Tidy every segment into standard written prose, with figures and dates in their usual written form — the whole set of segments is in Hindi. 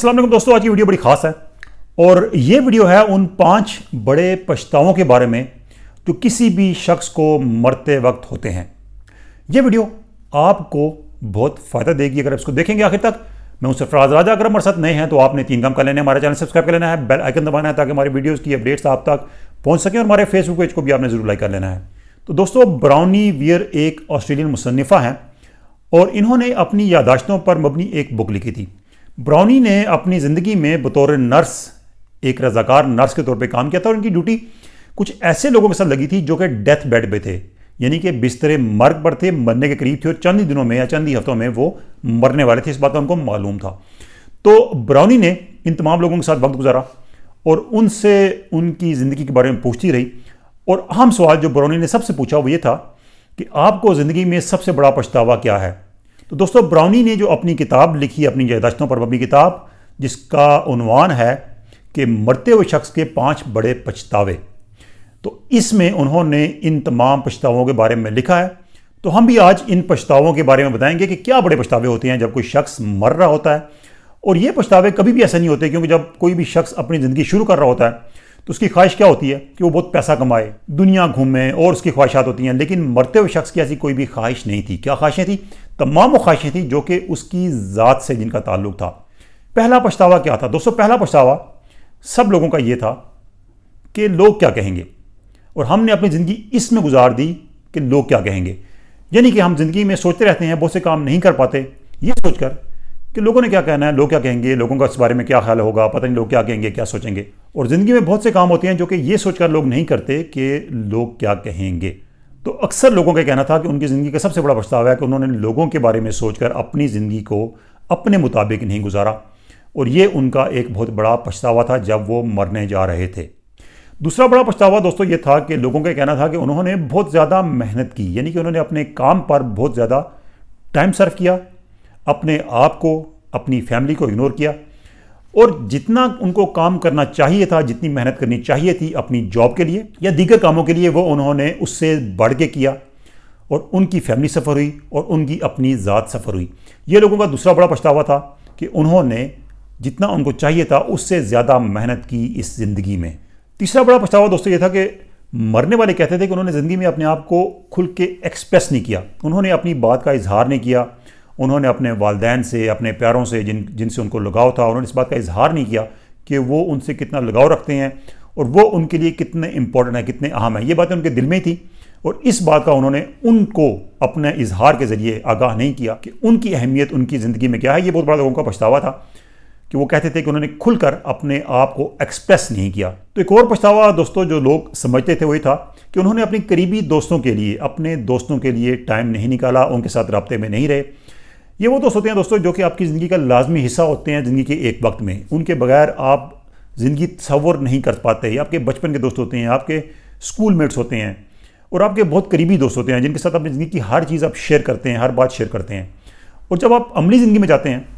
अस्सलाम वालेकुम दोस्तों, आज की वीडियो बड़ी खास है और ये वीडियो है उन 5 बड़े पछतावों के बारे में जो किसी भी शख्स को मरते वक्त होते हैं। ये वीडियो आपको बहुत फ़ायदा देगी अगर आप इसको देखेंगे आखिर तक। मैं हूं सरफराज राजा। अगर हमारे साथ नए हैं तो आपने 3 काम कर लेने हैं। हमारे चैनल सब्सक्राइब कर लेना है, बेल आइकन दबाना है ताकि हमारी वीडियोज़ की अपडेट्स आप तक पहुँच सकें और हमारे फेसबुक पेज को भी आपने ज़रूर लाइक कर लेना है। तो दोस्तों, ब्राउनी वियर एक ऑस्ट्रेलियन मुसन्निफ़ा हैं और इन्होंने अपनी यादाश्तों पर मबनी एक बुक लिखी थी। ब्राउनी ने अपनी ज़िंदगी में बतौर नर्स, एक रज़ाकार नर्स के तौर पे काम किया था और उनकी ड्यूटी कुछ ऐसे लोगों के साथ लगी थी जो कि डेथ बेड पे थे, यानी कि बिस्तरे मर्ग पर थे, मरने के करीब थे और चंद ही दिनों में या चंद ही हफ्तों में वो मरने वाले थे। इस बात का उनको मालूम था। तो ब्राउनी ने इन तमाम लोगों के साथ वक्त गुजारा और उनसे उनकी ज़िंदगी के बारे में पूछती रही। और अहम सवाल जो ब्राउनी ने सबसे पूछा वो ये था कि आपको ज़िंदगी में सबसे बड़ा पछतावा क्या है। तो दोस्तों, ब्राउनी ने जो अपनी किताब लिखी, अपनी यादाश्तों पर मबनी किताब, जिसका उन्वान है कि मरते हुए शख्स के 5 बड़े पछतावे, तो इसमें उन्होंने इन तमाम पछतावों के बारे में लिखा है। तो हम भी आज इन पछतावों के बारे में बताएंगे कि क्या बड़े पछतावे होते हैं जब कोई शख्स मर रहा होता है। और ये पछतावे कभी भी ऐसा नहीं होते, क्योंकि जब कोई भी शख्स अपनी ज़िंदगी शुरू कर रहा होता है तो उसकी ख्वाहिश क्या होती है कि वो बहुत पैसा कमाए, दुनिया घूमे और उसकी ख्वाहिशात होती हैं। लेकिन मरते हुए शख्स की ऐसी कोई भी ख्वाहिश नहीं थी। क्या ख्वाहिशें थी? तमाम वो ख्वाहिशें थी जो कि उसकी ज़ात से जिनका ताल्लुक था। पहला पछतावा क्या था दोस्तों? पहला पछतावा सब लोगों का ये था कि लोग क्या कहेंगे, और हमने अपनी ज़िंदगी इसमें गुजार दी कि लोग क्या कहेंगे। यानी कि हम ज़िंदगी में सोचते रहते हैं, बहुत से काम नहीं कर पाते ये सोचकर कि लोगों ने क्या कहना है, लोग क्या कहेंगे, लोगों का इस बारे में क्या ख्याल होगा, पता नहीं लोग क्या कहेंगे, क्या सोचेंगे। और ज़िंदगी में बहुत से काम होते हैं जो कि ये सोचकर लोग नहीं करते कि लोग क्या कहेंगे। तो अक्सर लोगों का कहना था कि उनकी ज़िंदगी का सबसे बड़ा पछतावा है कि उन्होंने लोगों के बारे में सोचकर अपनी ज़िंदगी को अपने मुताबिक नहीं गुजारा, और ये उनका एक बहुत बड़ा पछतावा था जब वो मरने जा रहे थे। दूसरा बड़ा पछतावा दोस्तों ये था कि लोगों का कहना था कि उन्होंने बहुत ज़्यादा मेहनत की, यानी कि उन्होंने अपने काम पर बहुत ज़्यादा टाइम सर्व किया, अपने आप को, अपनी फैमिली को इग्नोर किया, और जितना उनको काम करना चाहिए था, जितनी मेहनत करनी चाहिए थी अपनी जॉब के लिए या दीगर कामों के लिए, वो उन्होंने उससे बढ़ के किया और उनकी फैमिली सफ़र हुई और उनकी अपनी ज़ात सफ़र हुई। ये लोगों का दूसरा बड़ा पछतावा था कि उन्होंने जितना उनको चाहिए था उससे ज़्यादा मेहनत की इस ज़िंदगी में। तीसरा बड़ा पछतावा दोस्तों ये था कि मरने वाले कहते थे कि उन्होंने ज़िंदगी में अपने आप को खुल के एक्सप्रेस नहीं किया, उन्होंने अपनी बात का इजहार नहीं किया, उन्होंने अपने वालिदैन से, अपने प्यारों से, जिनसे उनको लगाव था, उन्होंने इस बात का इजहार नहीं किया कि वो उनसे कितना लगाव रखते हैं और वो उनके लिए कितने इंपॉर्टेंट है, कितने अहम है। ये बातें उनके दिल में ही थी और इस बात का उन्होंने उनको अपने इजहार के ज़रिए आगाह नहीं किया कि उनकी अहमियत उनकी ज़िंदगी में क्या है। ये बहुत बड़ा लोगों का पछतावा था कि वो कहते थे कि उन्होंने खुलकर अपने आप को एक्सप्रेस नहीं किया। तो एक और पछतावा दोस्तों जो लोग समझते थे वही था कि उन्होंने अपनी करीबी दोस्तों के लिए, अपने दोस्तों के लिए टाइम नहीं निकाला, उनके साथ राब्ते में नहीं रहे। ये वो दोस्त होते हैं दोस्तों जो कि आपकी ज़िंदगी का लाजमी हिस्सा होते हैं ज़िंदगी के एक वक्त में। उनके बगैर आप ज़िंदगी तसव्वुर नहीं कर पाते। ये आपके बचपन के दोस्त होते हैं, आपके स्कूल मेट्स होते हैं और आपके बहुत करीबी दोस्त होते हैं जिनके साथ अपनी ज़िंदगी की हर चीज़ आप शेयर करते हैं, हर बात शेयर करते हैं। और जब आप अमली ज़िंदगी में जाते हैं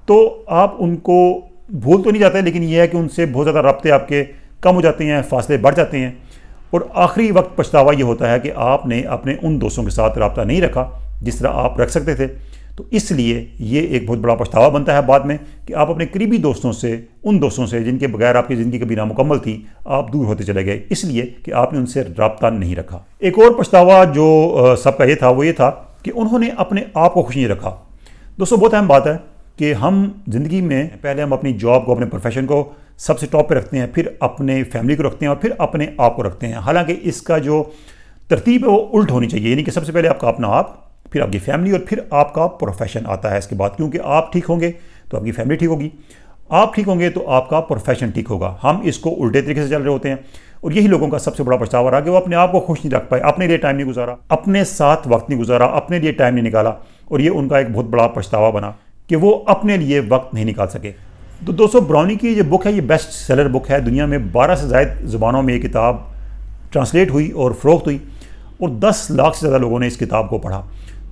तो आप उनको भूल तो नहीं जाते, लेकिन यह है कि उनसे बहुत ज़्यादा राब्ते आपके कम हो जाते हैं, फासले बढ़ जाते हैं और आखिरी वक्त पछतावा ये होता है कि आपने अपने उन दोस्तों के साथ राब्ता नहीं रखा जिस तरह आप रख सकते थे। तो इसलिए ये एक बहुत बड़ा पछतावा बनता है बाद में कि आप अपने करीबी दोस्तों से, उन दोस्तों से जिनके बगैर आपकी ज़िंदगी कभी नामुकम्मल थी, आप दूर होते चले गए इसलिए कि आपने उनसे राब्ता नहीं रखा। एक और पछतावा जो सबका ये था वो ये था कि उन्होंने अपने आप को खुश नहीं रखा। दोस्तों, बहुत अहम बात है कि हम ज़िंदगी में पहले हम अपनी जॉब को, अपने प्रोफेशन को सबसे टॉप पे रखते हैं, फिर अपने फैमिली को रखते हैं और फिर अपने आप को रखते हैं। हालांकि इसका जो तरतीब है वो उल्ट होनी चाहिए, यानी कि सबसे पहले आपका अपना आप, फिर आपकी फैमिली और फिर आपका प्रोफेशन आता है इसके बाद। क्योंकि आप ठीक होंगे तो आपकी फैमिली ठीक होगी, आप ठीक होंगे तो आपका प्रोफेशन ठीक होगा। हम इसको उल्टे तरीके से चल रहे होते हैं और यही लोगों का सबसे बड़ा पछतावा रहा कि वो अपने आप को खुश नहीं रख पाए, अपने लिए टाइम नहीं गुजारा, अपने साथ वक्त नहीं गुजारा, अपने लिए टाइम नहीं निकाला और ये उनका एक बहुत बड़ा पछतावा बना कि वो अपने लिए वक्त नहीं निकाल सके। तो दोस्तों, ब्राउनी की ये बुक है, ये बेस्ट सेलर बुक है। दुनिया में 12 से ज़ायद ज़ुबानों में ये किताब ट्रांसलेट हुई और फ़रोख्त हुई और 10 लाख से ज़्यादा लोगों ने इस किताब को पढ़ा।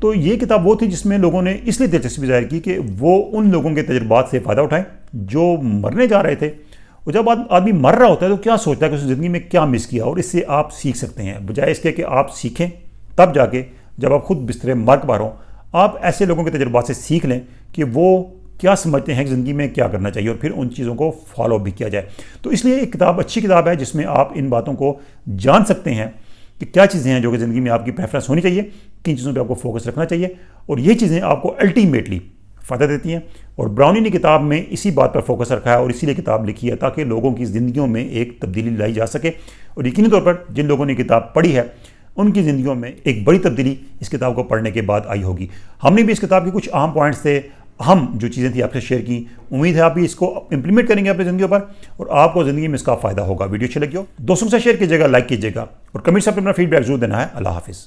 तो ये किताब वो थी जिसमें लोगों ने इसलिए दिलचस्पी जाहिर की कि वो उन लोगों के तजुर्बात से फ़ायदा उठाएं जो मरने जा रहे थे। और जब आदमी मर रहा होता है तो क्या सोचता है कि उसकी ज़िंदगी में क्या मिस किया, और इससे आप सीख सकते हैं। बजाय इसके कि आप सीखें तब जाके जब आप खुद बिस्तरे मर्ग पर हों, आप ऐसे लोगों के तजुर्बात से सीख लें कि वो क्या समझते हैं कि ज़िंदगी में क्या करना चाहिए और फिर उन चीज़ों को फॉलो भी किया जाए। तो इसलिए एक किताब अच्छी किताब है जिसमें आप इन बातों को जान सकते हैं कि क्या चीज़ें हैं जो कि ज़िंदगी में आपकी प्रेफरेंस होनी चाहिए, किन चीज़ों पे आपको फोकस रखना चाहिए, और ये चीज़ें आपको अल्टीमेटली फ़ायदा देती हैं। और ब्राउनी ने किताब में इसी बात पर फोकस रखा है और इसीलिए किताब लिखी है ताकि लोगों की ज़िंदगियों में एक तब्दीली लाई जा सके। और यकीनी तौर पर जिन लोगों ने किताब पढ़ी है उनकी ज़िंदगियों में एक बड़ी तब्दीली इस किताब को पढ़ने के बाद आई होगी। हमने भी इस किताब के कुछ अहम पॉइंट्स थे, हम जो चीज़ें थी आपसे शेयर की। उम्मीद है आप भी इसको इंप्लीमेंट करेंगे अपनी ज़िंदगी पर और आपको ज़िंदगी में इसका फ़ायदा होगा। वीडियो अच्छी लगी हो दोस्तों के साथ शेयर कीजिएगा, लाइक कीजिएगा और कमेंट्स में अपना फीडबैक जरूर देना है। अल्लाह हाफिज़।